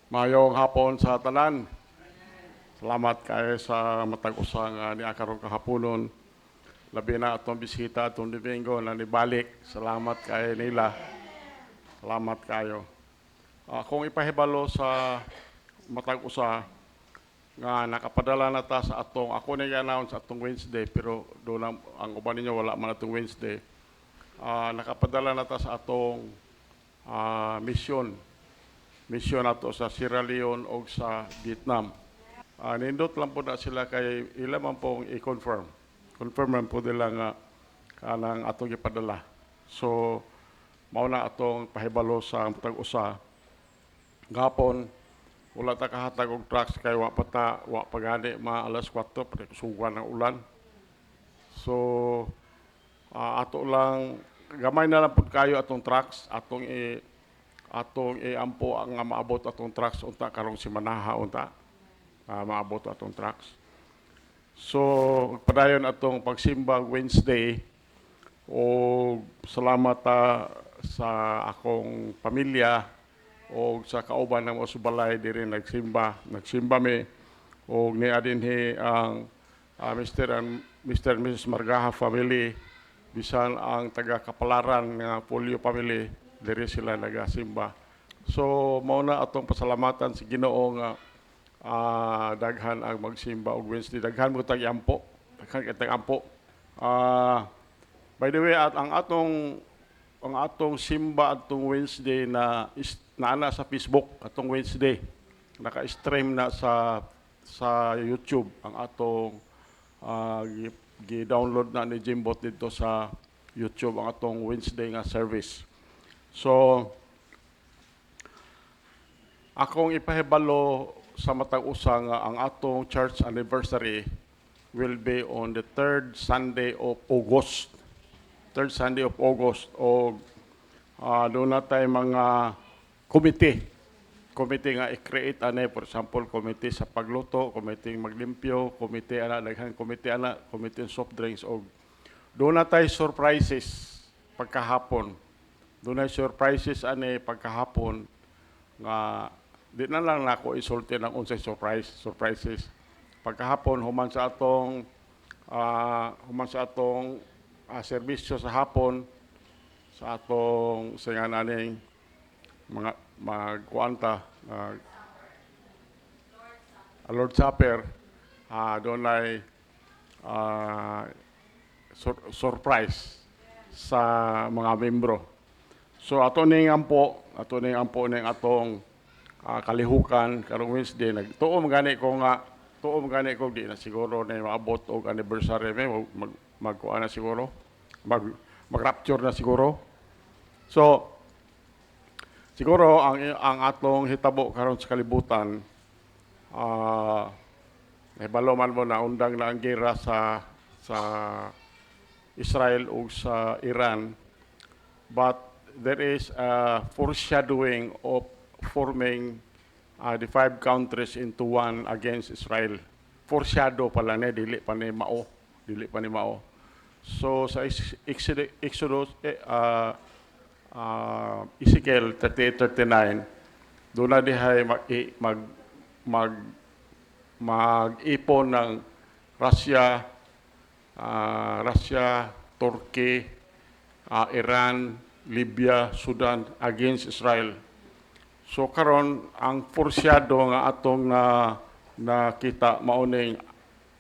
Mayong hapon sa tanan. Salamat kayo sa matag usang niya karon kahaponon. Labi na atong bisita atong Domingo na nibalik. Salamat kayo nila. Salamat kayo. Kung ipahibalo sa matag usa nga nakapadala na ta sa atong ako na i-announce atong Wednesday pero doon ang uban ninyo wala man atong Wednesday. Nakapadala na ta sa atong mission nato sa Sierra Leone o sa Vietnam. Nindot lang po na sila kay ila man pong i-confirm. Confirm man po nila nga kanang atong ipadala. So, mao na atong pahibalo sa tag-usa. Gapon, wala ta kahatag og trucks kay wa pagani alas 4 pati sugan ng ulan. So, ato lang gamay na lang pud kayo atong trucks, atong iampo ang maabot atong trucks unta karong simanaha unta maabot atong trucks. So padayon atong pagsimba Wednesday o salamat sa akong pamilya o sa kauban ng Usubalay diri nagsimba mi o niya dinhi ang Mr. and Mrs. Margaha family bisan ang taga Kapalaran nga Polio family diri sila nagasimba. So mao na atong pasalamatan sa Ginoo nga daghan ang magsimba og Wednesday. Daghan mo tag ampo. Daghan kitag ampo. By the way, ang atong simba atong Wednesday naana sa Facebook atong Wednesday. Naka-stream na sa YouTube ang atong gi-download na ni Jimbot dito sa YouTube ang atong Wednesday nga service. So, akong ipahibalo sa matag usa nga ang atong church anniversary will be on the 3rd Sunday of August. 3rd Sunday of August o doon na tayo mga committee nga i-create for example, committee sa pagluto, committee maglimpyo, committee committee soft drinks o doon na tayo surprises pagkahapon. Doon ay surprises pagkahapon nga di na lang nako isulti ng unsay surprises pagkahapon human sa atong serbisyo sa hapon sa atong singaning mga magkuanta Lord Supper doon ay surprise sa mga membro. So ato ning ampo ning atong kalihukan karong Wednesday tuom gani ko di na siguro na maabot og anniversary magkuan na siguro mag-rapture na siguro. So siguro ang atong hitabo karon sa kalibutan nahibalo man mo na undang na ang gera sa Israel o sa Iran, but there is a foreshadowing of forming the 5 countries into one against Israel. Foreshadow pala na, dili pa ni mao. So sa Exodus, Ezekiel 38-39, doon na dihay mag-ipon ng Russia, Turkey, Iran, Libya, Sudan against Israel. So karon ang porsyado nga atong nakita mauning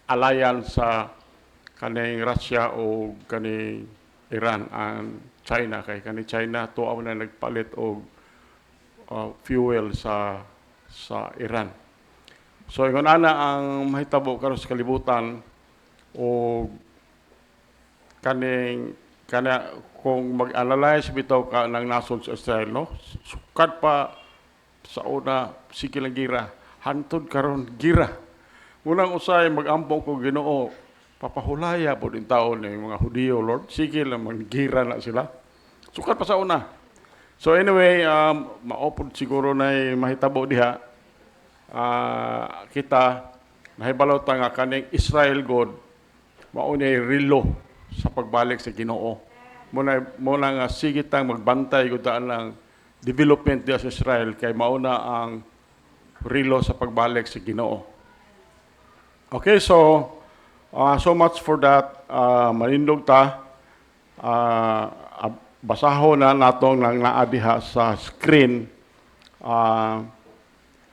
alliance sa kaning Russia o kaning Iran and China kay kaning China tuaw na nagpalit og fuel sa Iran. So ingon ana ang mahitabo karon sa kalibutan o kung mag-analyze bitaw ka ng nasod sa Israel, no? Sukat pa sa una, sige lang gira. Hantod karon gira. Unang usay mag-ampong ko Ginoo, papahulaya po din taon ng mga Hudiyo, Lord. Sige lang, mag-gira na sila. Sukat pa sa una. So anyway, maopod siguro na mahitabo diha. Kita, nahibalaw ta nga kaning Israel God, maunay rilo sa pagbalik sa Ginoo. Muna nga sige tang magbantay gud lang development diya sa Israel kay mauna ang rilo sa pagbalik sa Ginoo. Okay, so much for that. Manindog ta. Basahon na natong nang naadiha sa screen.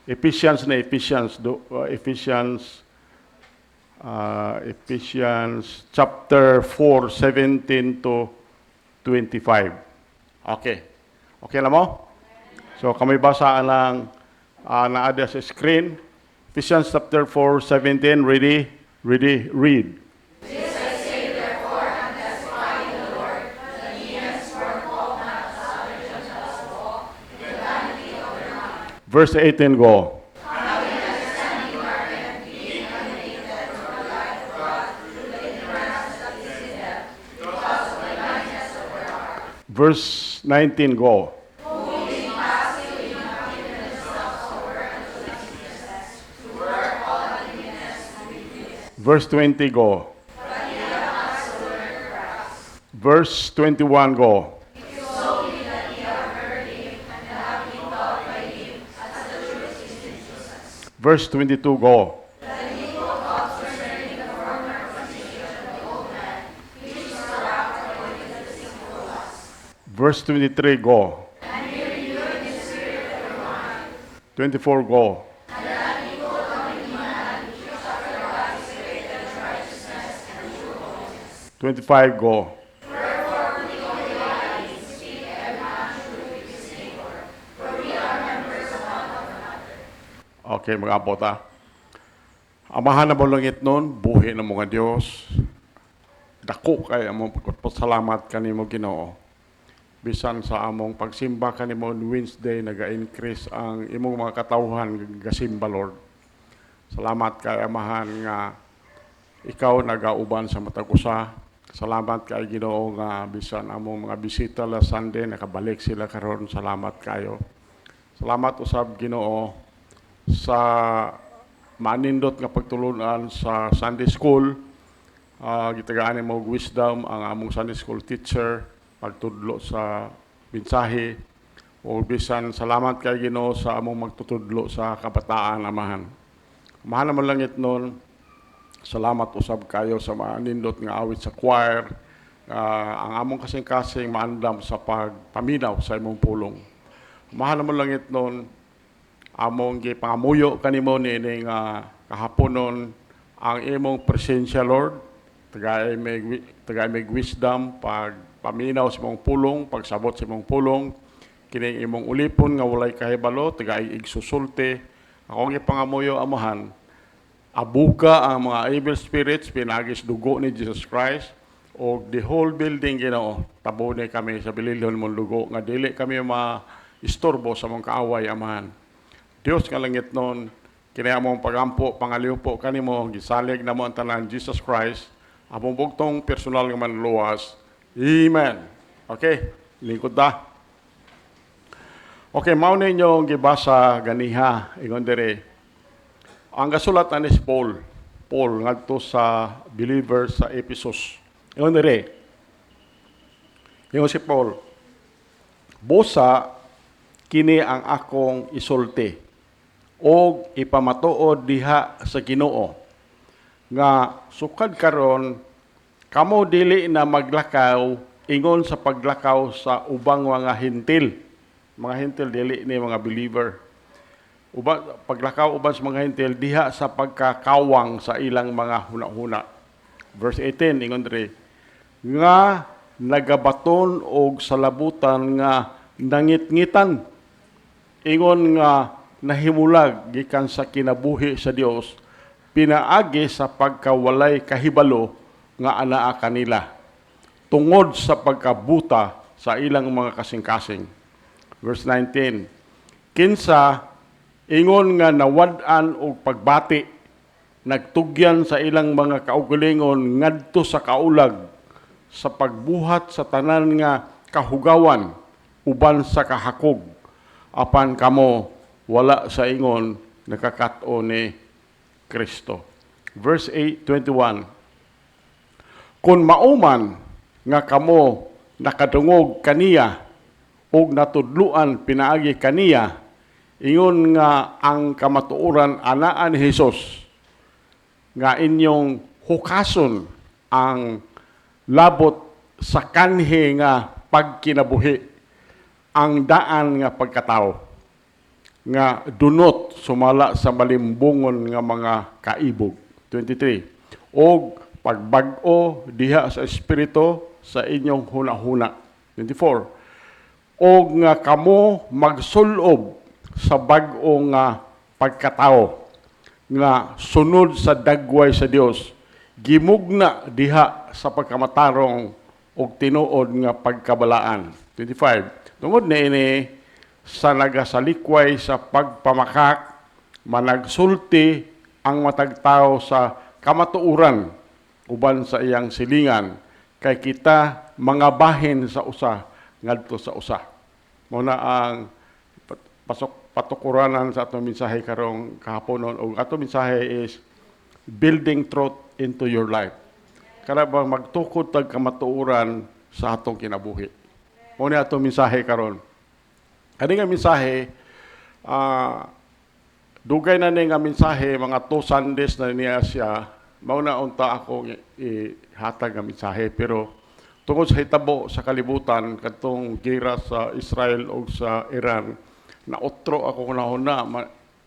Ephesians chapter 4, 17 to 25. Okay. Okay na mo? So kami basaan lang naadiha sa screen. Ephesians chapter 4, 17. Ready? Ready? Read. Verse 18, go. Verse 19, go. Verse 20, go. Verse 21, go. Verse 22, go. Verse 23, go. 24, go. 25, go. Okay, mga abota. Amahan na bolongit nun, buhi ng mga Diyos. Dako kay among pagpasalamat kanimo Ginoo. Bisan sa among pagsimba kanimo Wednesday, naga-increase ang imong mga katawhan gasimba, Lord. Salamat kay amahan nga ikaw nagauban sa matag usa. Salamat kay Ginoo nga bisan among mga bisita la Sunday nakabalik sila karon. Salamat kayo. Salamat usab Ginoo sa manindot nga pagtulunan sa Sunday School. Gitagaan mo wisdom ang among Sunday School teacher pagtudlo sa mensahe. O bisan salamat kay Ginoo sa among magtutudlo sa kabataan, amahan. Amahan naman langit nun, salamat usab kayo sa manindot nga awit sa choir. Ang among kasing-kasing maandam sa pagpaminaw sa imong pulong. Amahan naman langit nun, among gipangamuyo kanimo nining kahaponon ang imong presensya, Lord. Tagay may wisdom pag paminaw sa imong pulong, pagsabot sa imong pulong, kining imong ulipon nga walay kahibalo, tagay igsusulti. Akong gipangamuyo amahan, abuga ang mga evil spirits pinagis dugo ni Jesus Christ o the whole building Ginoo. Tabone kami sa bililhon mong dugo nga dili kami ma-istorbo sa mong kaaway, amahan. Diyos nga langit nun, kinaya mong pagampo, pangaliw po kanimo, gisalig na mo ang tanan, Jesus Christ, among bugtong personal nga manluwas. Amen. Okay, lingkod ta. Okay, mao ninyo gibasa ganiha, ingon dire. Ang gasulat na ni Paul ngadto sa believers sa Ephesus. Ingon dire. Ingon si Paul, busa kini ang akong isulti o ipamatuod diha sa Ginoo nga sukad karon kamo dili na maglakaw ingon sa paglakaw sa ubang mga hintil. Mga hintil dili ni mga believer. Paglakaw uban sa mga hintil diha sa pagkakawang sa ilang mga huna-huna. Verse 18 ingon diri nga nagabaton og salabutan nga nangitngitan ingon nga nahimulag gikan sa kinabuhi sa Dios pinaagi sa pagkawalay kahibalo nga anaa kanila tungod sa pagkabuta sa ilang mga kasing-kasing. Verse 19, kinsa ingon nga nawad-an og pagbati nagtugyan sa ilang mga kaugalingon ngadto sa kaulag sa pagbuhat sa tanan nga kahugawan uban sa kahakog apan kamo wala sa ingon nakakat-o ni Kristo. Verse 21, kung mauman nga kamo nakadungog kaniya ug natudluan pinaagi kaniya ingon nga ang kamatuoran anaan ni Hesus nga inyong hukason ang labot sa kanhi nga pagkinabuhi, ang daan nga pagkatao, nga dunot sumala sa malimbungon nga mga kaibog. 23. Og pagbag-o diha sa espiritu sa inyong hunahuna. 24. Og nga kamo magsulob sa bag-o nga pagkatao, nga sunod sa dagway sa Dios, gimugna diha sa pagkamatarong og tinuod nga pagkabalaan. 25. Tungod na ini sa nagasalikway sa pagpamakak, managsulti ang matagtao sa kamatuuran uban sa iyang silingan, kay kita mga bahin sa usa ngadto sa usa. Muna ang patukuranan sa atong mensahe karong kahaponon, o atong mensahe is building truth into your life. Kana ba magtukod tag kamatuoran sa atong kinabuhi. Muna atong mensahe karon. Kani nga mensahe, dugay na ni nga mensahe, mga 2 Sundays na niya siya, mauna unta ako ihatag nga mensahe, pero tungod sa hitabo sa kalibutan, katong gira sa Israel o sa Iran, naotro ako kunahuna,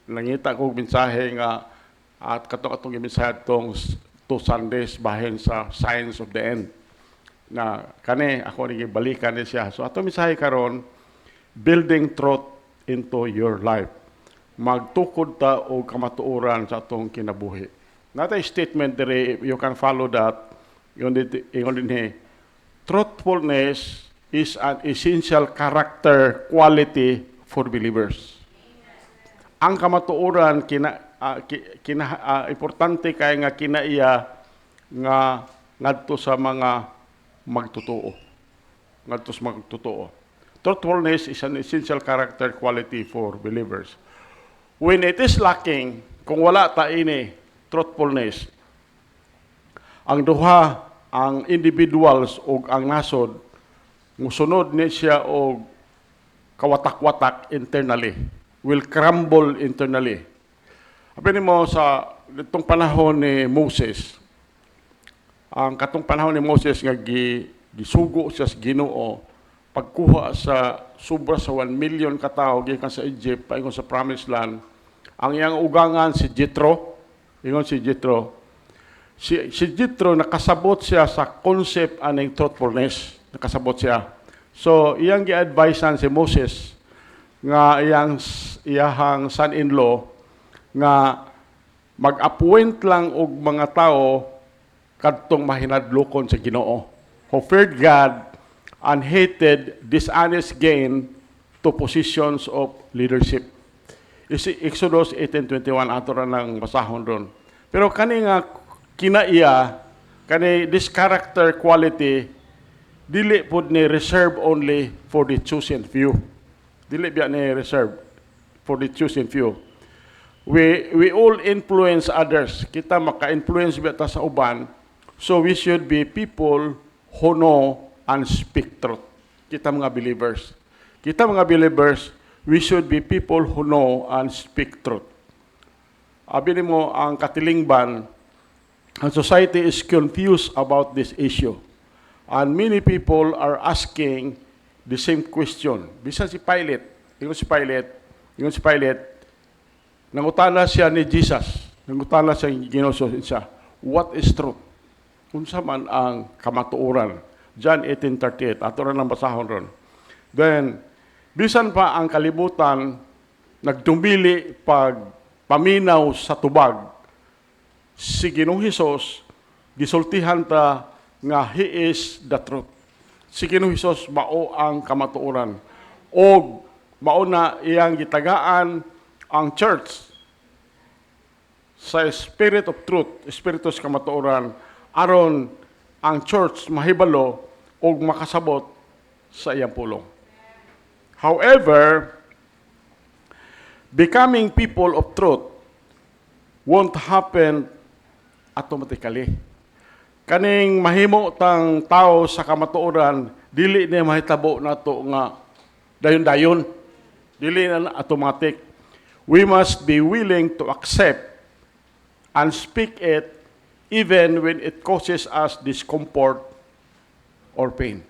nangita ko mensahe nga, at katong mensahe itong 2 Sundays bahin sa Signs of the End. Na kani, ako nagibalikan ni siya. So atong mensahe karon, building truth into your life. Magtukod ta o kamatuoran sa atong kinabuhi. Natay statement dere, you can follow that. Yun din, truthfulness is an essential character quality for believers. Ang kamatuoran importante kay nga kinaiya nga ngadto sa mga magtotoo. Ngadto sa magtotoo. Truthfulness is an essential character quality for believers. When it is lacking, kung wala ta ini truthfulness, ang duha, ang individuals o ang nasod, musunod ni siya o kawatak-watak internally, will crumble internally. Sabi mo sa itong panahon ni Moses, ang katong panahon ni Moses nga gisugo siya sa Ginoo, pagkuha sa sobra sa 1 million katao gikan sa Egypt paingon sa Promised Land, ang iyang ugangan si Jethro, ingon si Jethro. Si Jethro nakasabot siya sa concept aning truthfulness, nakasabot siya. So iyang gi-advisean si Moses nga iyahang son-in-law nga mag-appoint lang og mga tao kadtong mahinadlokon sa Ginoo, who feared God and hated dishonest gain to positions of leadership. Exodus 18:21 ato ra nang basahon ron. Pero kani nga kinaiya, kani this character quality dili pud ni reserve only for the chosen few. Dili biya ni reserve for the chosen few. We all influence others. Kita maka-influence biya ta sa uban. So we should be people who know and speak truth. Kita mga believers. We should be people who know and speak truth. Abi mo ang katilingban, ang society is confused about this issue. And many people are asking the same question. Bisan si Pilate, nangutana siya ni Jesus, nangutana siya Ginoo siya, what is truth? Unsa man ang kamatuoran? John 18:38, ato ra nang basahon ron. Then, bisan pa ang kalibutan nagtumili pag paminaw sa tubag, si Ginoong Hesus gisultihan ta nga He is the truth. Si Ginoong Hesus mao ang kamatuoran. O mao na iyang gitagaan ang church sa spirit of truth, espiritu sa kamatuoran, aron ang church mahibalo o makasabot sa iyang pulong. However, becoming people of truth won't happen automatically. Kaning mahimo tang tao sa kamatuoran, dili ni mahitabo nato nga dayon-dayon. Dili na automatic. we must be willing to accept and speak it even when it causes us discomfort or pain.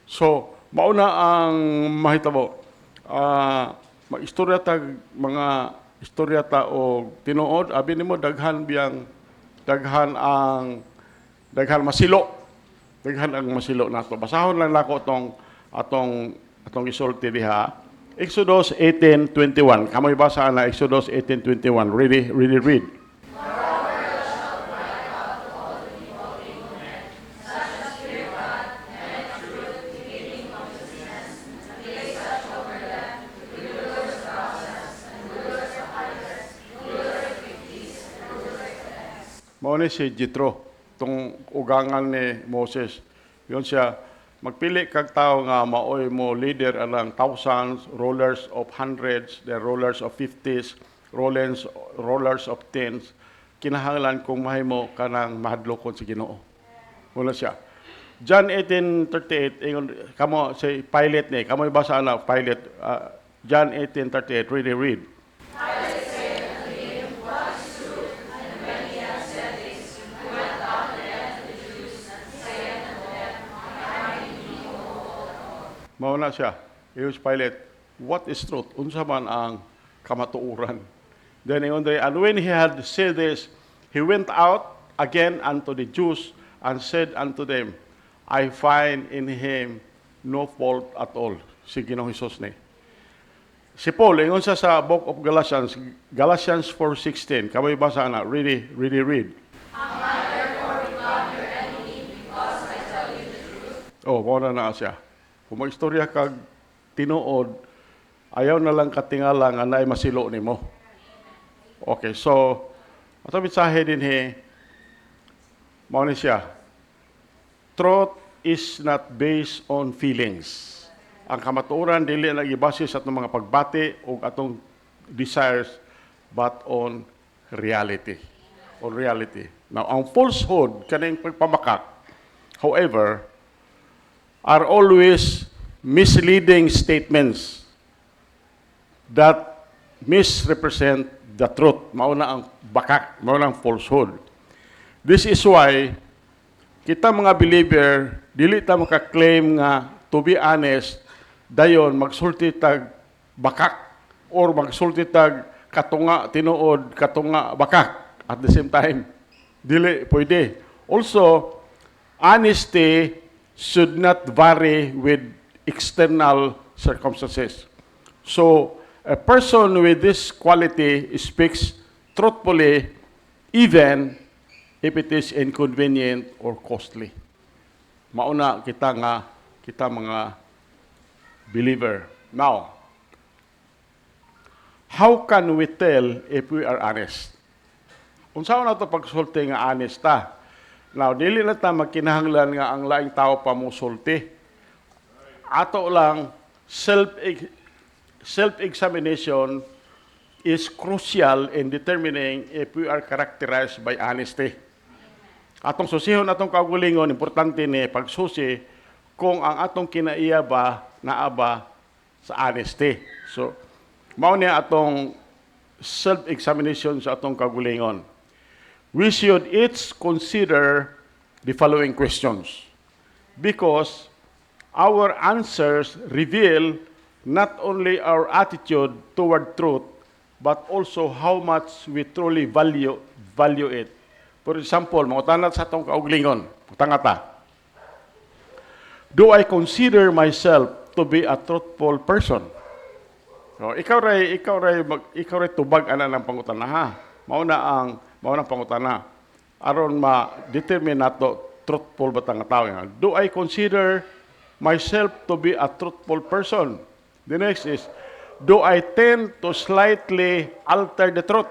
So, mauna ang mahitabo. Mag-istorya tag mga istorya ta o tinuod, abi nimo daghan masilo. Daghan ang masilo nato. Basahon lang nako atong isulti diha. Exodus 18:21. Kamoy basa na Exodus 18:21. Really read. Mao ni si Jethro, tong ugangan ni Moses. Yon siya, magpili kag tao nga maoy mo leader alang thousands, rulers of hundreds, the rulers of 50s, rulers of tens. Kinahanglan kung mahimo kanang mahadlokon si Ginoo. Muna siya. John 18:38, ingon kamo si Pilate ni, kamoy basa na Pilate, John 18:38, really read. Mauna siya, Iyos Pilate, what is truth? Unsa man ang kamatuuran? Then and when he had said this, he went out again unto the Jews and said unto them, I find in him no fault at all. Si Ginoong Hesus ni. Si Paul, ingon sa book of Galatians, Galatians 4:16, kamoy basa na, really read. Oh, mauna na siya. Kung mag-istorya kag tinuod, ayaw na lang katingala nga naay masilo nimo. Okay, so ato mensahe din mao ni siya. Truth is not based on feelings. Ang kamatuoran dili na gibase sa atong mga pagbati o atong desires, but on reality. On reality. Now, ang falsehood kaning pagpamakak, however, are always misleading statements that misrepresent the truth. Mauna ang bakak, mauna ang falsehood. This is why kita mga believer, dili ta maka-claim nga to be honest, dayon magsulti tag bakak or magsulti tag katunga tinuod, katunga bakak at the same time. Dili pwede. Also, honesty should not vary with external circumstances. So, a person with this quality speaks truthfully even if it is inconvenient or costly. Mauna kita mga believer. Now, how can we tell if we are honest? Unsaon nato pagsulti nga honest ta? Now, dili na ta magkinahanglan nga ang laing tao pa mo sulti. Ato lang, self-examination is crucial in determining if we are characterized by honesty. Atong susihon, atong kaugalingon, importante ni pagsusi kung ang atong kinaiya ba, naaba sa honesty. So, mao niya atong self-examination sa atong kaugalingon. We should each consider the following questions because our answers reveal not only our attitude toward truth, but also how much we truly value it. For example, mangutanat sa atong kauglingon, tangata. Do I consider myself to be a truthful person? So, ikaw ray tubag ana ng pangutana ha. Mauna ang pangutana. Aron ma-determine nato truthful ba tang tao nga. Do I consider myself to be a truthful person? The next is, do I tend to slightly alter the truth?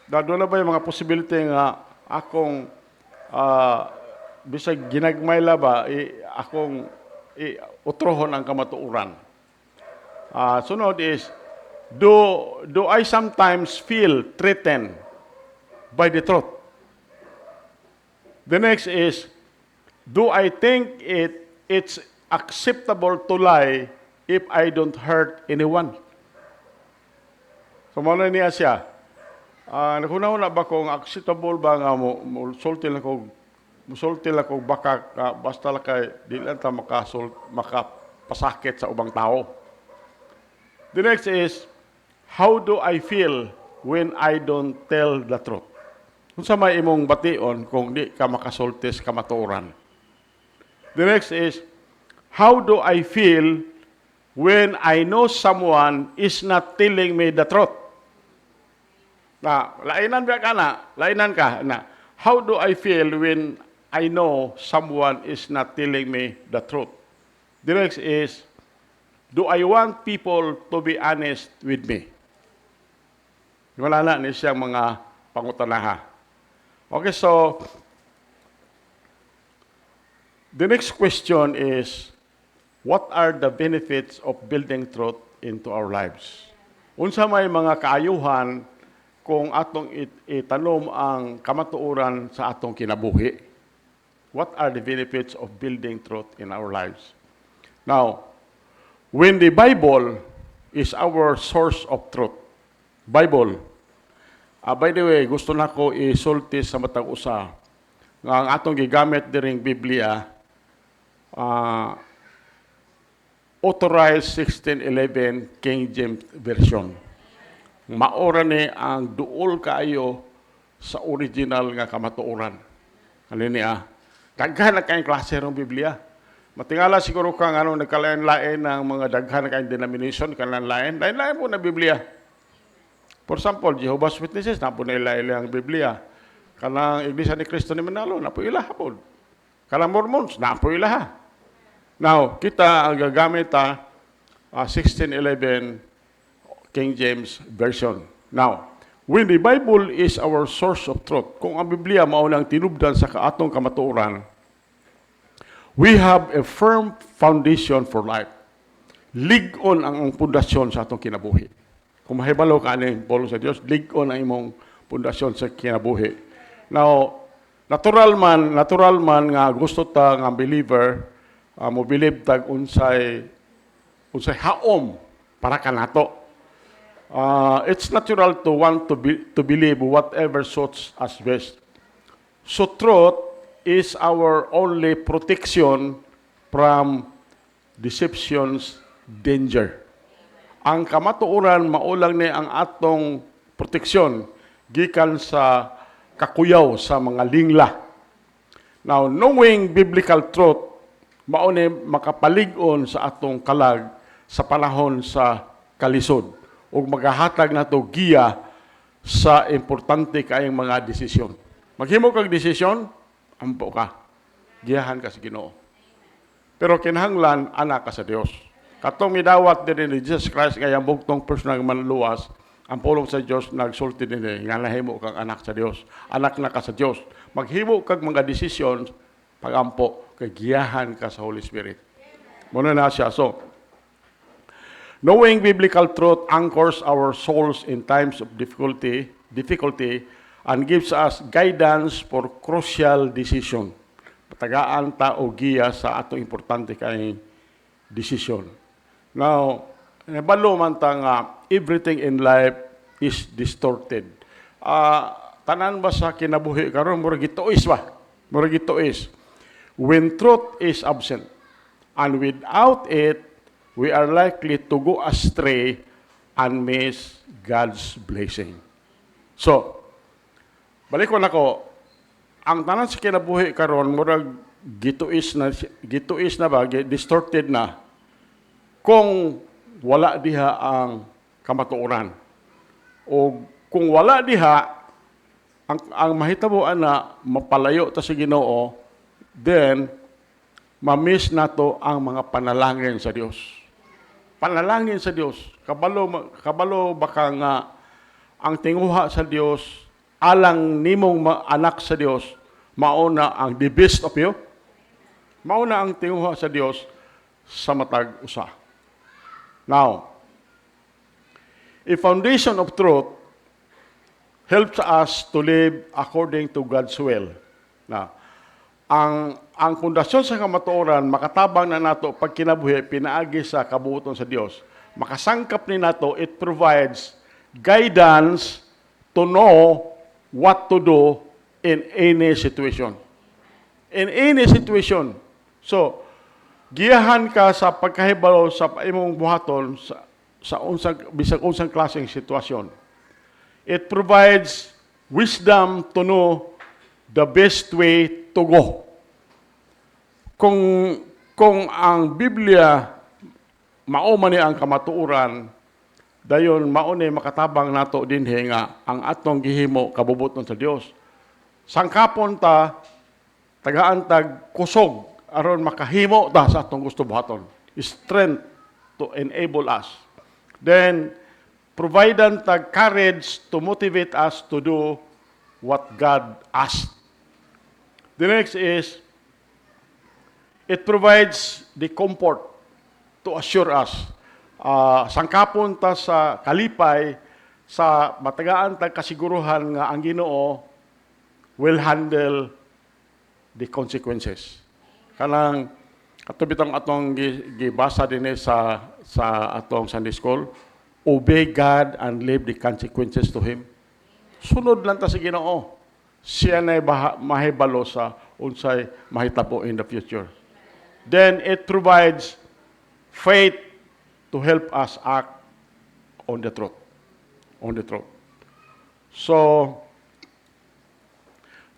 Doon na ba yung mga possibility nga akong bisag ginagmay la ba, akong utrohon ang kamatuuran? Sunod is, do I sometimes feel threatened by the truth? The next is, do I think it's acceptable to lie if I don't hurt anyone? So, muna niya siya. Nakuna-una ba kung acceptable ba nga musulti lang ko baka basta lang kay di lang ta makapasakit sa ubang tao. The next is, how do I feel when I don't tell the truth? Kung sa may imong bation kung di ka makasulti sa kamatuoran. The next is, how do I feel when I know someone is not telling me the truth? Na, lainan ka na. How do I feel when I know someone is not telling me the truth? The next is, do I want people to be honest with me? Wala na ni siyang mga pangutanaha. Okay, so, the next question is, what are the benefits of building truth into our lives? Unsa may mga kaayuhan kung atong itanom ang kamatuoran sa atong kinabuhi? What are the benefits of building truth in our lives? Now, when the Bible is our source of truth, Bible, by the way, gusto na ko isulti sa matag usa nga ang atong gigamit diring Biblia, authorized 1611 King James Version. Maora ni ang duol kaayo sa original nga kamatuoran. Ano niya? Daghan na kayong klase ng Biblia. Matingala siguro kang nagkalain-lain ng mga daghan na kayong denomination, kalan-lain. Lain-lain po na Biblia. For example, Jehovah's Witnesses, na po na ilaili ang Biblia. Kanang Iglesia ni Cristo ni Manalo, na po ilaha po. Kanang Mormons, na po ilaha. Now, kita ang gagamit 1611 King James Version. Now, when the Bible is our source of truth, kung ang Biblia maunang tinubdan sa atong kamatuoran, we have a firm foundation for life. Lig-on ang pundasyon sa atong kinabuhi. Kung mahibalo ka aning polo sa Dios, lig-on ang imong pundasyon sa kinabuhi. Now, natural man nga gusto ta nga believer, mo believe tag unsay haom para kanato. It's natural to want to believe whatever suits us best. So truth is our only protection from deception's danger. Ang kamatuoran maulang ni ang atong proteksyon gikan sa kakuyaw sa mga lingla. Now, knowing biblical truth, mao ni makapalig-on sa atong kalag sa panahon sa kalisod ug magahatag nato giya sa importante kayong mga desisyon. Maghimo kag desisyon, ampo ka. Giyahan ka sa Ginoo. Pero kinahanglan anak ka sa Dios. Katong midawat din ni Jesus Christ kaya bugtong personal manluwas, ang pulong sa Dios nagsulti din nga nahimo kang anak sa Dios. Anak na ka sa Dios. Maghimo kag mga desisyon pagampo kay giyahan ka sa Holy Spirit. Muna na siya. So, knowing biblical truth anchors our souls in times of difficulty and gives us guidance for crucial decision. Patagaan ta o giya sa ato importante kay decision. Now, nabalo man ta nga everything in life is distorted. Tanan ba sa kinabuhi karon murag gituis ba? Murag gituis. When truth is absent and without it, we are likely to go astray and miss God's blessing. So, balikon ako, ang tanan sa kinabuhi karon murag gituis na ba, distorted na kung wala diha ang kamatuoran. O kung wala diha ang mahitabuan na mapalayo ta sa Ginoo, then ma-miss nato ang mga panalangin sa Dios. Panalangin sa Dios, kabalo baka nga ang tinguha sa Dios alang nimong anak sa Dios, mauna ang the best of you. Mauna ang tinguha sa Dios sa matag usa. Now, a foundation of truth helps us to live according to God's will. Now, ang pundasyon sa kamatuoran makatabang na nato pag kinabuhi pinaagi sa kabuoton sa Dios. Makasangkap ni nato, it provides guidance to know what to do in any situation. In any situation. So, giyahan ka sa pagkahibalo sa imong buhaton sa bisag unsang klaseng sitwasyon. It provides wisdom to know the best way to go. Kung ang Biblia mao man ni ang kamatuoran, dayon mao ni makatabang nato dinhi nga ang atong gihimo kabubuton sa Dios. Sangkapon ta tagaan tag kusog aron makahimo ta sa atong gusto buhaton. Strength to enable us. Then providan tag courage to motivate us to do what God asked. The next is it provides the comfort to assure us. Sangkapon ta sa kalipay sa matagaan tag kasiguruhan nga ang Ginoo will handle the consequences. Kanang katubitang atong gibasa dinhi sa atong Sunday school, obey God and leave the consequences to Him. Sunod lang ta sa Ginoo. Siya na mahibalo sa unsay mahitabo in the future. Then it provides faith to help us act on the truth. On the truth. So,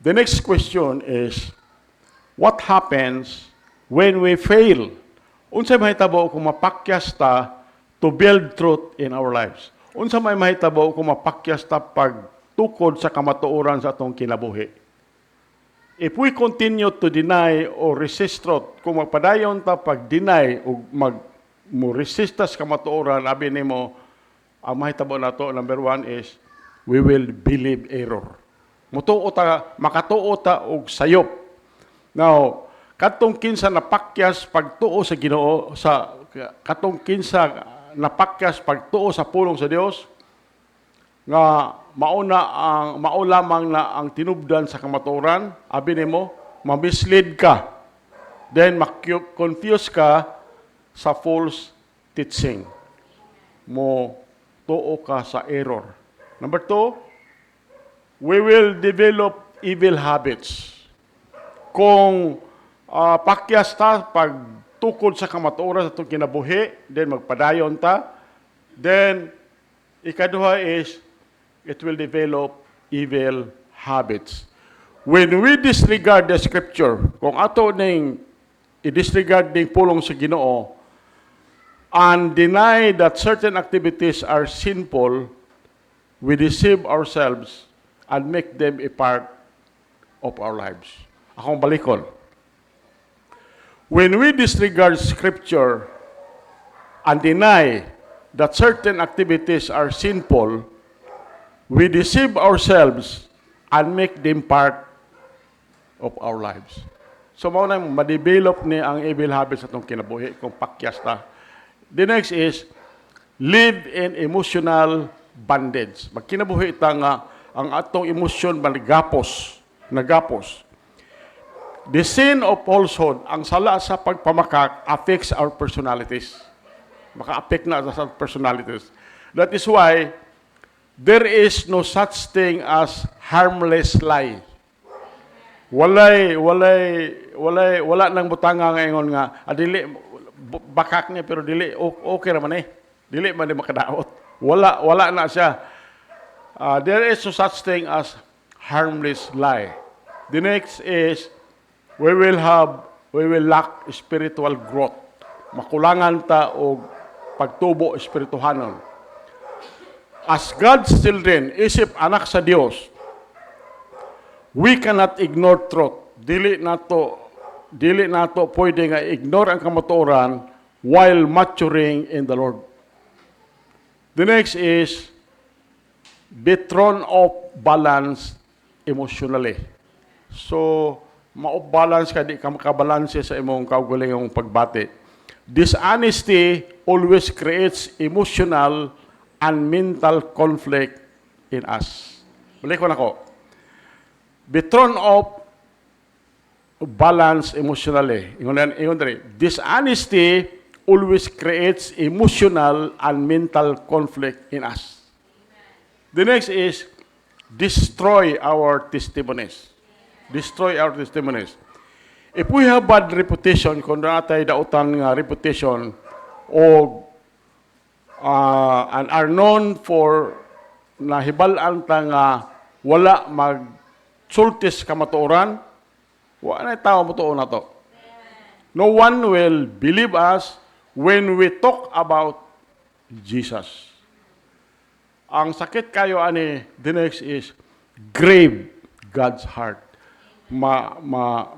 the next question is, what happens when we fail? Unsa may mahitabo kung mapakyas ta to build truth in our lives? Unsa may mahitabo kung mapakyas ta pagtukod sa kamatuoran sa atong kinabuhi? If we continue to deny or resist truth, kung magpadayon ta pag-deny o resist sa kamatuoran, abi nimo, ang mahitabo nato, number one is, we will believe error. Makatuo ta og sayop. Now, katong kinsa napakyas pagtuo sa Ginoo, katong kinsa napakyas pagtuo sa pulong sa Dios, nga mao lamang na ang tinubdan sa kamatuoran, abi nimo, ma-mislead ka. Then confuse ka sa false teaching. Mo tuo ka sa error. Number two, we will develop evil habits. Kung pakyas ta pagtukod sa kamatuoran sa itong kinabuhi, then magpadayon ta, then ikaduha is, it will develop evil habits. When we disregard the scripture, kung ato ning i-disregard ning pulong sa Ginoo, and deny that certain activities are sinful, we deceive ourselves and make them a part of our lives. Akong balikon. When we disregard scripture and deny that certain activities are sinful, we deceive ourselves and make them part of our lives. So, mao nang ma-develop ni ang evil habits sa itong kinabuhi kung pakyas ta. The next is, live in emotional bondage. Magkinabuhi ta nga ang atong emosyon nagapos. The sin of falsehood, ang sala sa pagpamakak, affects our personalities. Maka-affect na sa personalities. That is why, there is no such thing as harmless lie. Wala nang butanga ngayon nga, dili, bakak niya pero dili, okay naman Dili man makadaot. Wala na siya. There is no such thing as harmless lie. The next is, we will lack spiritual growth. Makulangan ta og pagtubo espirituhanon. As God's children, isip anak sa Dios, we cannot ignore truth. Dili nato pwede nga ignore ang kamatuoran while maturing in the Lord. The next is, be thrown off balance emotionally. So, ma-off-balance ka, di ka makabalanse sa imong kaugalingong pagbati. Dishonesty always creates emotional and mental conflict in us. Balik ko na ko. Be thrown off balance emotionally. Ingon dali. Dishonesty always creates emotional and mental conflict in us. The next is destroy our testimonies. Destroy our testimonies. If we have bad reputation, kung natay dautan nga reputation, o and are known for nahibalan ta nga wala magsultis kamatuoran, wala na tao matuon na to. No one will believe us when we talk about Jesus. Ang sakit kayo ani, the next is grave God's heart.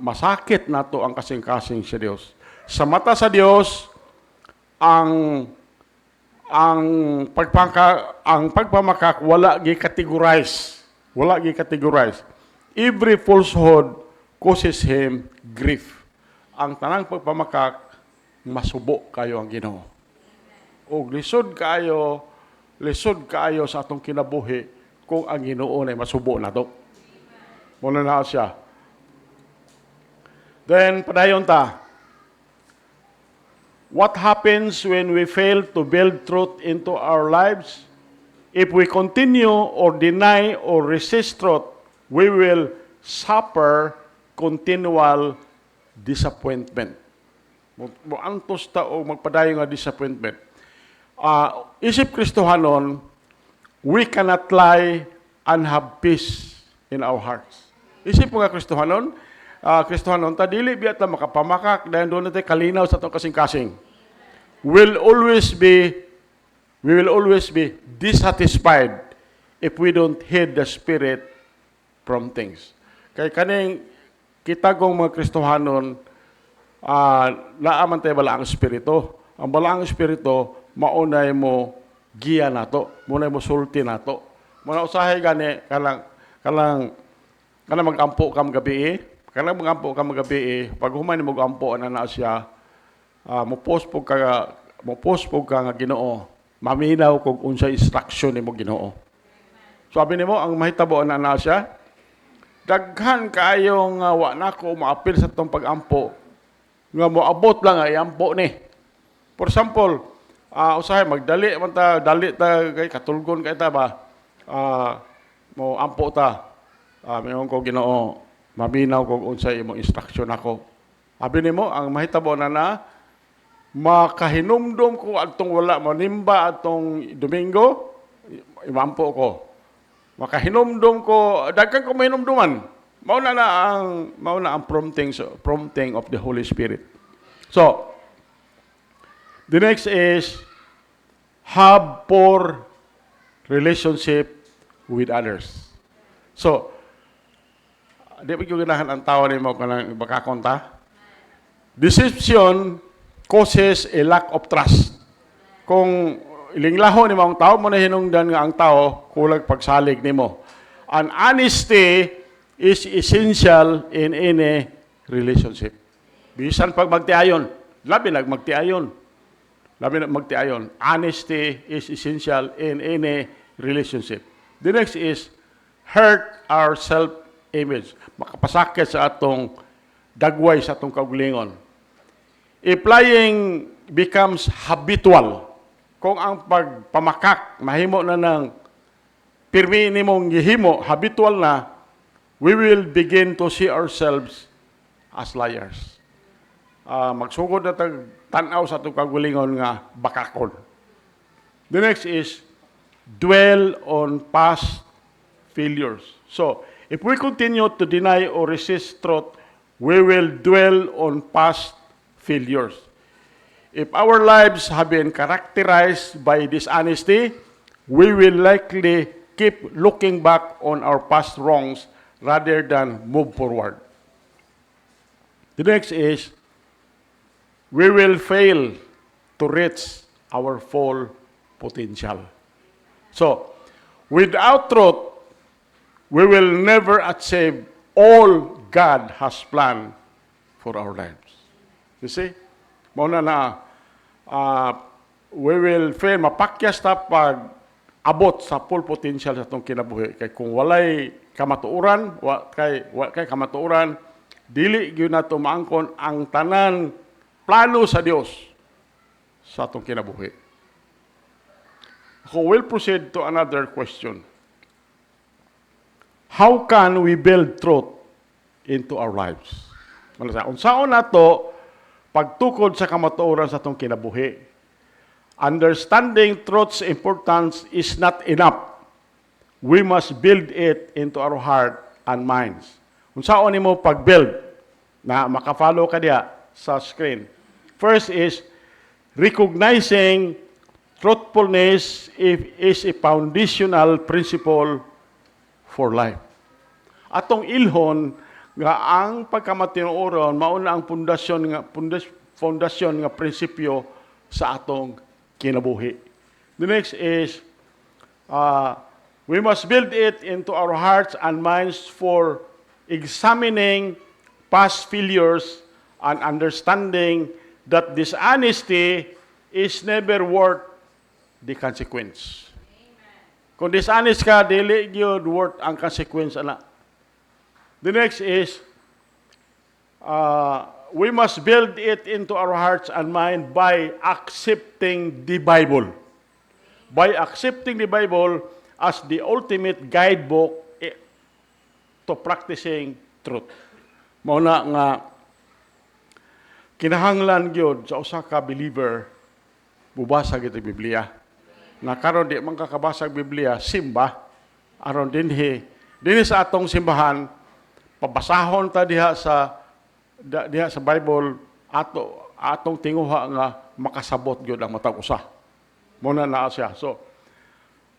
Masakit na to ang kasing-kasing sa Diyos. Sa mata sa Diyos, ang pagpamakak wala gi-categorize. Wala gi-categorize. Every falsehood causes him grief. Ang tanang pagpamakak, masubo kayo ang Ginoo. O lisod kayo sa atong kinabuhi kung ang Ginoo ay masubo na to. Muna na siya. Then, padayon ta. What happens when we fail to build truth into our lives? If we continue or deny or resist truth, we will suffer continual disappointment. Antos ta o magpadayon nga disappointment. Isip Kristohanon, we cannot lie and have peace in our hearts. Isip mo nga Kristohanon, ta dili biya ta makapamakak dahil doon natin kalinaw sa itong kasing-kasing. We will always be dissatisfied if we don't heed the Spirit from things. Kaya kaning kita kong mga Kristohanon, naaman tayo bala ang Espiritu. Ang bala ang Espiritu, maunay mo giya na to, maunay mo sulti na to. Muna usahay gani, kalang mag-ampo kam gabi pag human mo mag-ampo na siya, mo-post po ka nga Ginoo, maminaw kung unsa instruction ni mo Ginoo. Sabi nimo ang mahitabo na siya, daghan kaayong wa nako maapil sa tong pag-ampo nga moabot lang ay ampo ni. For example, usahay magdali man ta kay katulgon kay ta ba, mo ampo ta, mayon ko Ginoo, maminaw kung unsay imong instruction ako. Abi nimo ang mahitabo na makahinumdum ko adtong wala manimba atong Domingo, imampo ko. Makahinumdum ko, daghan ko mahinumduman. Mao na ang prompting of the Holy Spirit. So, the next is have poor relationship with others. So, di ba yung ganahan ang tao ni mo kung bakakonta? Deception causes a lack of trust. Kung ilinglaho ni mo ang tao, mo na hinungdan nga ang tao, kulag pagsalig ni mo. And honesty is essential in any relationship. Bisan pag magtiayon, labi magtiayon. Honesty is essential in any relationship. The next is hurt our self-image. Makapasakit sa atong dagway sa atong kaugalingon. If lying becomes habitual, kung ang pagpamakak mahimo na ng pirmi nimong gihimo, habitual na, we will begin to see ourselves as liars. Magsugod na tanaw sa itong kagulingon nga bakakon. The next is dwell on past failures. So, if we continue to deny or resist truth, we will dwell on past failures. If our lives have been characterized by dishonesty, we will likely keep looking back on our past wrongs rather than move forward. The next is, we will fail to reach our full potential. So, without truth, we will never achieve all God has planned for our lives. You see? Mauna we will fail, mapakyas ta pag abot sa full potential sa itong kinabuhi. Kay kung walay kamatuuran, kay kamatuuran, dili gyud nato maangkon ang tanan plano sa Dios sa itong kinabuhi. Ako will proceed to another question. how can we build truth into our lives? Unsaon nato pagtukod sa kamatuoran sa atong kinabuhi. Understanding truth's importance is not enough. We must build it into our heart and minds. Unsaon nimo pag-build na maka-follow ka diya sa screen. First is recognizing truthfulness is a foundational principle for life. Atong ilhon nga ang pagkamatinuoron mauna ang pundasyon nga prinsipyo sa atong kinabuhi. The next is we must build it into our hearts and minds for examining past failures and understanding that dishonesty is never worth the consequence. Kung dishonest ka, dili gyud worth ang consequence ana. The next is we must build it into our hearts and mind by accepting the Bible. By accepting the Bible as the ultimate guidebook to practicing truth. Mao na nga kinahanglan gyud sa usa ka believer mubasa gyud ang Biblia. Na karon di man kakabasa ang Biblia, simba aron dinhi sa atong simbahan pabasahon ta diha sa Bible atong tinguha nga makasabot gyud ang matag usa. Mao na siya. So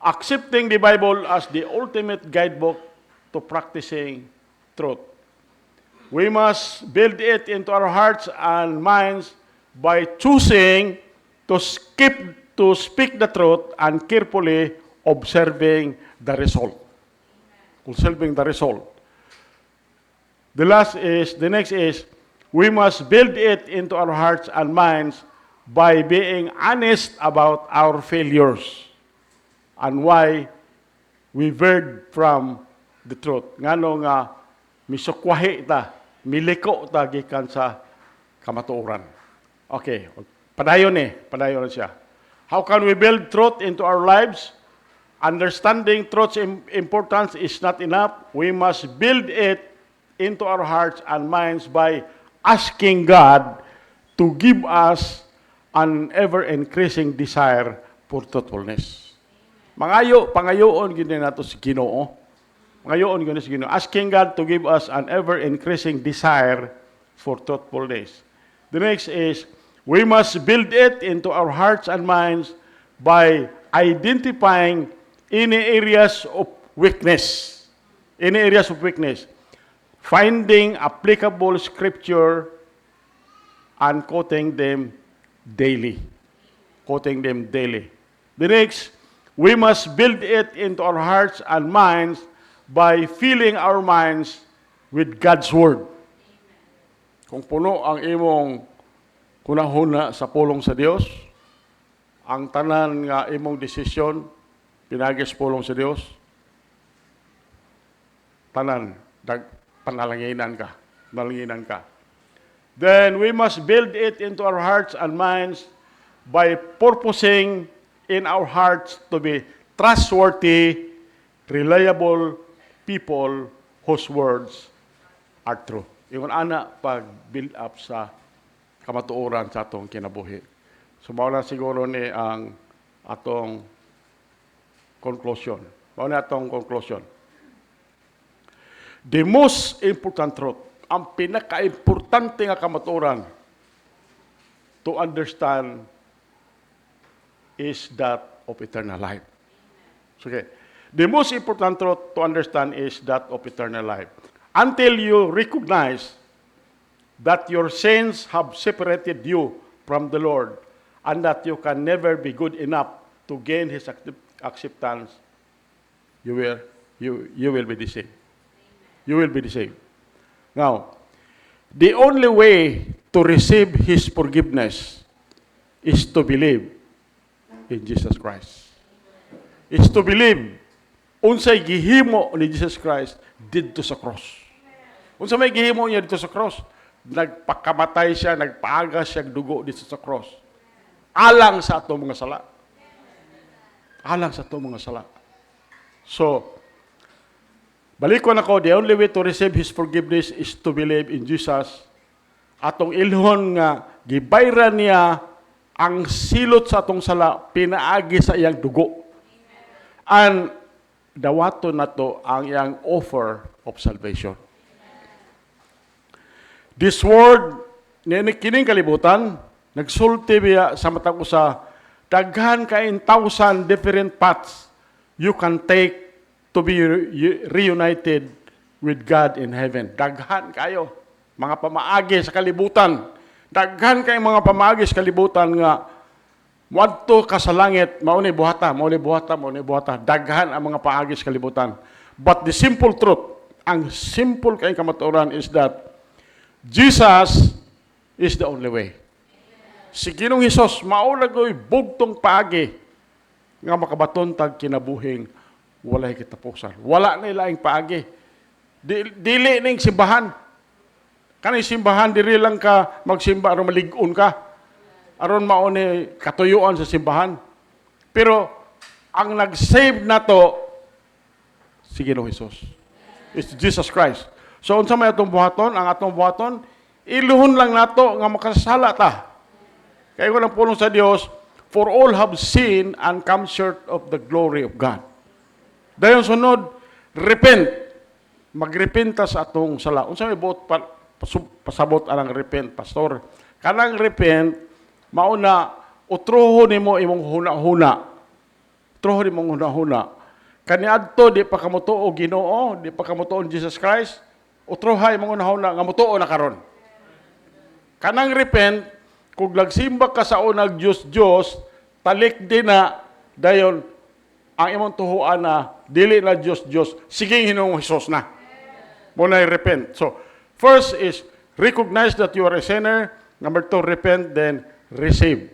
accepting the Bible as the ultimate guidebook to practicing truth. We must build it into our hearts and minds by choosing to speak the truth and carefully observing the result. Observing the result. The next is, we must build it into our hearts and minds by being honest about our failures and why we veered from the truth. Ngano nga misukwahi ta, miliko ta gikan sa kamatuoran. Okay, padayon siya. How can we build truth into our lives? Understanding truth's importance is not enough. We must build it into our hearts and minds by asking God to give us an ever-increasing desire for truthfulness. Pangayoon gini nato si Ginoo. Pangayoon gini si Ginoo. Asking God to give us an ever-increasing desire for truthfulness. The next is, we must build it into our hearts and minds by identifying any areas of weakness. Any areas of weakness. Finding applicable scripture and quoting them daily. Quoting them daily. The next, we must build it into our hearts and minds by filling our minds with God's Word. Kung puno ang imong kunahuna sa pulong sa Dios, ang tanan nga imong desisyon pinagis pulong sa Dios, tanan panalanginan ka. Then we must build it into our hearts and minds by purposing in our hearts to be trustworthy, reliable people whose words are true. Yung ana pag-build up sa kamatuoran sa atong kinabuhi. So mao na siguro ni ang atong conclusion. The most important truth, ang pinaka-importante nga kamatuoran to understand is that of eternal life. Okay. The most important truth to understand is that of eternal life. Until you recognize that your sins have separated you from the Lord and that you can never be good enough to gain His acceptance, you will be deceived. You will be deceived. Now, the only way to receive His forgiveness is to believe in Jesus Christ. It's to believe unsay gihimo ni Jesus Christ didto sa cross. Unsa may gihimo niya dito sa cross? Nagpakamatay siya, nagpaagas siya dugo dito sa cross. Alang sa atong mga sala. Alang sa atong mga sala. So, Balikon ako, the only way to receive His forgiveness is to believe in Jesus. Atong ilhon nga, gibayran niya ang silot sa atong sala, pinaagi sa iyang dugo. And dawato na to ang iyang offer of salvation. This word, kining kalibutan, nagsulti biya sa matag usa, daghan ka in 1,000 different paths you can take to be reunited with God in heaven. Daghan kayo, mga pamaagi sa kalibutan. Daghan kayo mga pamaagi sa kalibutan nga, wadto ka sa langit, mauni buhata. Daghan ang mga paagi sa kalibutan. But the simple truth, ang simple kayong kamatuoran is that Jesus is the only way. Si Ginoong Hesus, maulag ko'y bugtong paagi nga makabaton tag kinabuhing walay kitapusan. Wala na ilaing paagi. Dili ning simbahan. Kanang simbahan, diri lang ka magsimba aron malig-on ka. Aron mauni katuyuan sa simbahan. Pero ang nag-save na to si Ginoong Hesus. It's Jesus Christ. So unsa may atong buhaton? Ang atong buhaton, iluhon lang nato nga makasala ta. Kaya ko lang pulong sa Dios, for all have sinned and come short of the glory of God. Dayon sunod, repent. Magrepenta sa atong sala. Unsa may buot pasabot anang repent, pastor? Kanang repent, mauna utroho nimo imong huna-huna. Utroho nimo huna-huna. Kaniadto di pa kamutuo Ginoo, di pa kamutuo Jesus Christ. Utrohay imong huna-huna nga mutuo na karon. Kanang repent, kung nagsimba ka sa unag Diyos, talik din na dayon ang imong tuhuan na dili na Diyos, sige Ginoong Hesus na. Muna repent. So, first is recognize that you are a sinner. Number 2, repent, then receive.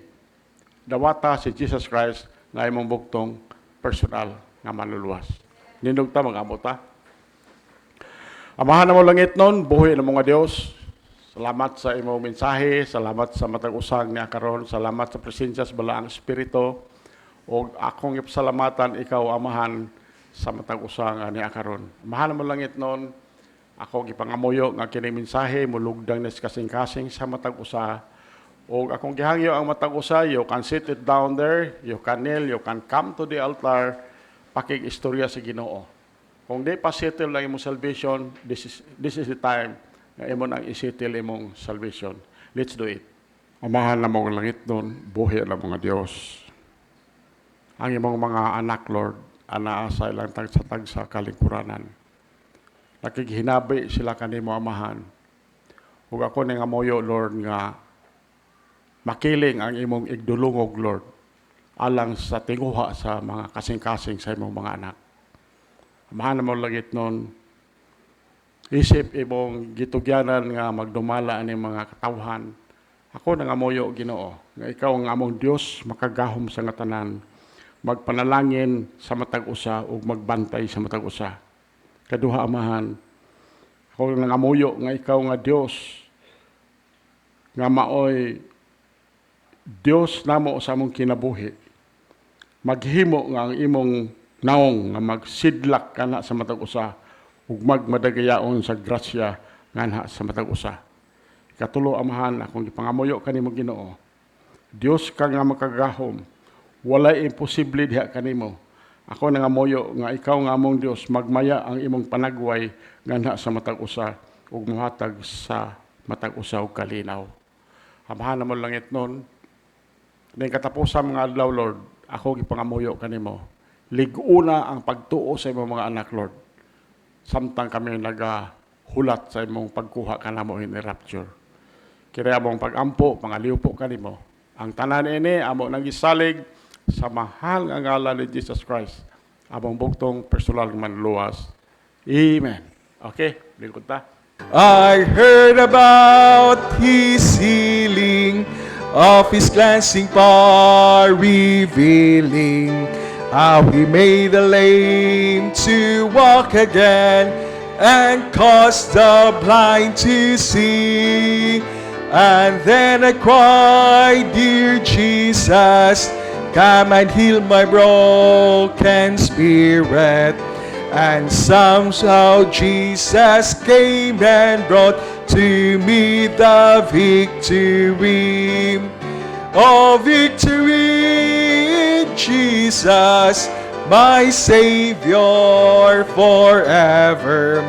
Dawata si Jesus Christ na imong bugtong personal nga manluluwas. Nindog ta, mag-amot ta. Amahan na mo langit nun, buhi na mga Diyos. Salamat sa imong mensahe, salamat sa matag usag niya karon, salamat sa presensya sa balaang Espiritu. O akong ipasalamatan ikaw, Amahan, sa matag usang niya karon. Amahan mo langit noon, ako gipangamuyo nga kini mensahe mulugdang na kasing-kasing sa matag usa. O akong gihangyo ang matag usa, you can sit it down there, you can kneel, you can come to the altar, pakig-istorya sa Ginoo. Kung di pa settle lang imong salvation, this is the time na imo nang isettle imong salvation. Let's do it. Amahan na mong langit noon, buhi na mga Dios. Ang imong mga anak, Lord, anaa sa ilang tag sa kalingkuranan. Nakighinabi sila kanimo, Amahan. Ug ako ning amoyo, Lord, nga makiling ang imong igdulungog, Lord, alang sa tinguha sa mga kasing-kasing sa imong mga anak. Amahan na mo langit noon, isip imong gitugyanan nga magdumala ani mga katawhan. Ako nang amoyo, Ginoo, nga ikaw ang among Dios makagahom sa nga tanan, magpanalangin sa matag usa ug magbantay sa matag usa. Kaduha, Amahan, ako nang amoyo nga ikaw nga Dios nga maoy Dios namo sa among kinabuhi. Maghimo nga ang imong naong nga magsidlak kana sa matag usa ug magmadagayaon sa grasya nganha sa matag usa. Katulo, Amahan, akong gipangamuyo kanimo, Ginoo. Dios ka nga makagahom, walay imposible diha kanimo. Ako nangamuyo nga ikaw nga among Dios magmaya ang imong panagway nganha sa matag usa ug mohatag sa matag usa og kalinaw. Amahan mo langit noon. Ning katapusan mga adlaw, Lord, ako gipangamuyo kanimo. Liguna ang pagtuo sa imong mga anak, Lord. Samtang kami nagahulat sa imong pagkuha kanamo in rapture. Kaya among pagampo, pangaliw po kanimo. Ang tanan ini amo nang gisalig sa mahal nga ngalan ni Jesus Christ. Among bugtong personal manluwas. Amen. Okay, lingkod ta. I heard about His healing, of His cleansing power revealing, how He made the lame to walk again, and caused the blind to see. And then I cried, dear Jesus, come and heal my broken spirit. And somehow Jesus came and brought to me the victory. Oh, victory in Jesus, my Savior forever.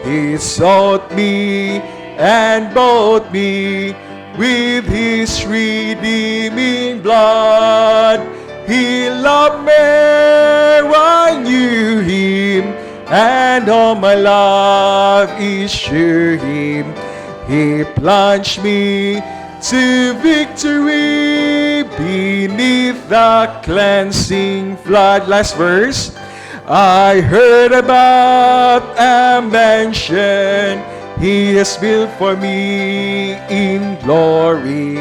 He sought me and bought me with His redeeming blood. He loved me, I knew Him, and all my love is to Him. He plunged me to victory beneath the cleansing flood. Last verse. I heard about a mansion He has built for me in glory,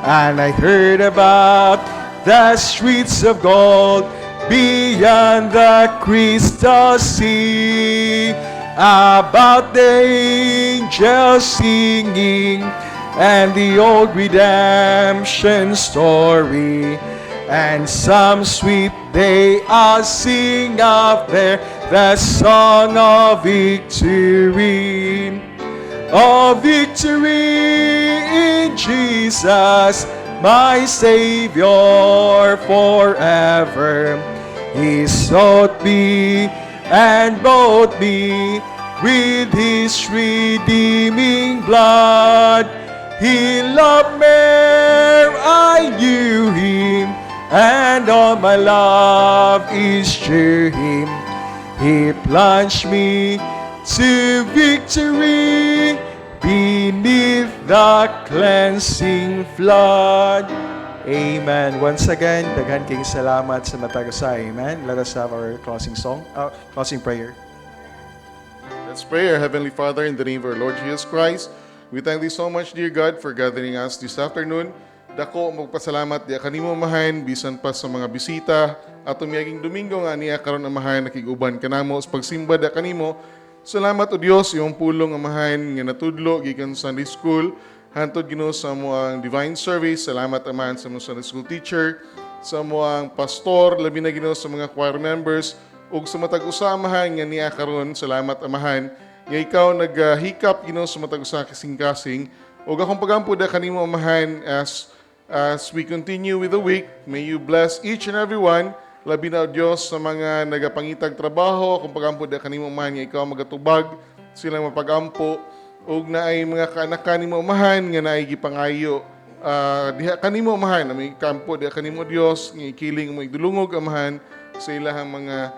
and I heard about the streets of gold beyond the crystal sea, about the angels singing and the old redemption story. And some sweet they are sing up there the song of victory. Oh, victory in Jesus, my Savior forever. He sought me and bought me with His redeeming blood. He loved me, I knew Him, and all my love is to Him. He plunged me to victory beneath the cleansing flood. Amen. Once again, daghan king salamat sa matagsa. Amen. Let us have our closing song, closing prayer. Let's pray. Our Heavenly Father, in the name of our Lord Jesus Christ, we thank Thee so much, dear God, for gathering us this afternoon. Dako magpasalamat di kanimo amahan bisan pa sa mga bisita at tumiyaging Domingo nga niya karon amahan nakiguban kanamo sa pagsimba da kanimo. Salamat o Dios iyong pulong amahan nga natudlo gikan sa Sunday School hantod Ginoo sa moang divine service. Salamat amahan sa moang Sunday School teacher, sa moang pastor, labi na Ginoo sa mga choir members ug sa matag usa amahan nga niya karon. Salamat amahan nga ikaw naghikap Ginoo sa matag usa kasing-kasing ug akong pagampo da kanimo amahan as we continue with the week. May you bless each and every one. Labi na Diyos sa mga nagapangitag trabaho, kung pagampo da kanimo man nga ikaw magatubag silang mapagampo ug naay mga kaanak kanimo umahan nga naay gipangayo diha kanimo umahan may kampo diha kanimo Dios nga ikiling mo idulungog amahan sa ilahang mga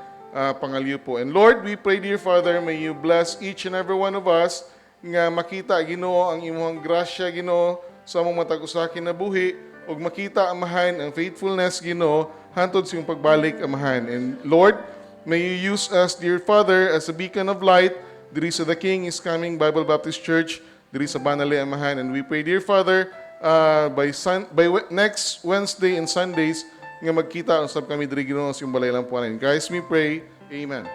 pangaliupo. And Lord, we pray, dear Father, may you bless each and every one of us nga makita Ginoo ang imong grasya Ginoo sa among matag usa kinabuhi ug makita amahan ang faithfulness Ginoo hantod sa iyong pagbalik amahan. And Lord, may you use us, dear Father, as a beacon of light diri sa The King is Coming Bible Baptist Church diri sa Banale amahan. And we pray, dear Father, by next Wednesday and Sundays nga magkita usab kami diri Ginoo sa iyong balay lang puanan. Guys, we pray. Amen.